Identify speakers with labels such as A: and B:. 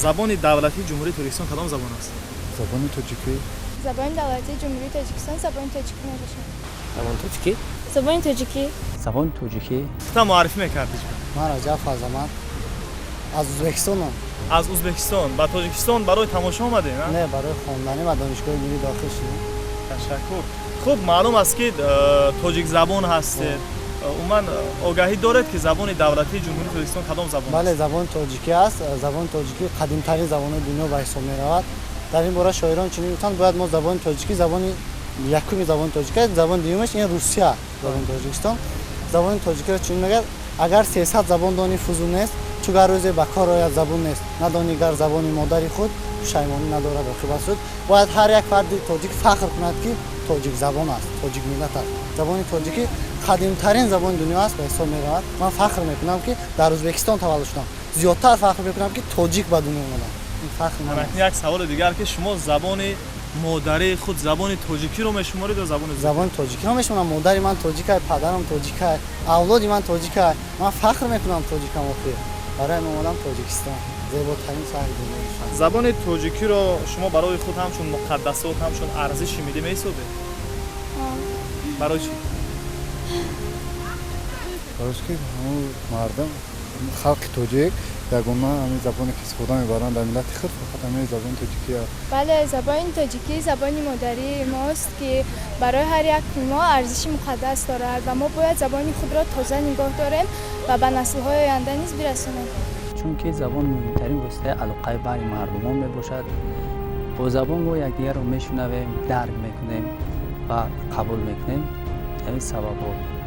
A: забони давлатии ҷумҳурии Тоҷикистон кадом забон аст?
B: Забони тоҷикӣ.
C: Забони давлатии ҷумҳурии Тоҷикистон забони тоҷикӣ мебошад.
D: Забони тоҷикӣ.
C: Забони тоҷикӣ.
D: Забони тоҷикӣ.
A: Худтан муаррифӣ мекардӣ ҷон?
B: Ман Раҷаб Фарзаманд аз Ӯзбекистонам.
A: Аз Ӯзбекистон ба Тоҷикистон барои тамошо омадед, на?
B: Не, барои хонданӣ ба донишгоҳи миллӣ дохил шудем.
A: Ташаккур. Хуб, маълум аст ки тоҷик забон ҳастед. Умуман огаҳӣ доред ки забони давлатии ҷумҳурии Тоҷикистон кадом забон аст?
B: Бале, забони тоҷикӣ аст. Забони тоҷикӣ қадимтарин забонои дунё ба ҳисоб меравад. Дар ин бора шоирон чунин гуфтанд, бояд мо забони тоҷикӣ, забони якуми забони тоҷикӣ аст, забони дуюмаш ин Русия, забони Тоҷикистон. Забони тоҷикиро чунин мегӯяд: агар 300 забон донӣ фузул нест, чу гар рӯзе ба кор ояд забон нест, надонӣ гар забони модари худ пушаймонӣ надорад оқибат суд. Бояд ҳар як фарди тоҷик фахр кунад ки тоҷик забон аст, тоҷик миллат аст. Забони тоҷикӣ қадимтарин забони дунё аст ба ҳисоб меравад. Ман фахр мекунам ки дар Ӯзбекистон таваллуд шудам. Зиёдтар фахр мекунам ки тоҷик ба дунё омадам. Ин фахри ман аст.
A: Як саволи дигар ки шумо забони модари худ забони тоҷикиро мешуморед ё забони
B: забони тоҷикиро мешуморам. Модари ман тоҷикай, падарам тоҷикай, авлоди ман тоҷикай. Ман фахр мекунам тоҷикам охир. Барои ман омадам Тоҷикистон. Зеботарин шаҳри дунё аст.
A: забони тоҷикиро шумо барои худ ҳамчун муқаддасот, ҳамчун арзиши миллӣ меҳисобед? Барои чӣ?
B: Барои ки ҳамон мардам халқи тоҷик ягона ҳамин забоне ки истифода мебаранд дар миллати худ фақат ҳамин забони тоҷикӣ аст.
C: бале, забони тоҷикӣ забони модарии мост ки барои ҳар як мо арзиши муқаддас дорад ва мо бояд забони худро тоза нигоҳ дорем ва ба наслҳои оянда низ бирасонем.
D: чунки забон муҳимтарин воситаи алоқаи байни мардумон мебошад. бо забон мо якдигарро мешунавем, дарк мекунем ва қабул мекунем. ҳамин сабабҳо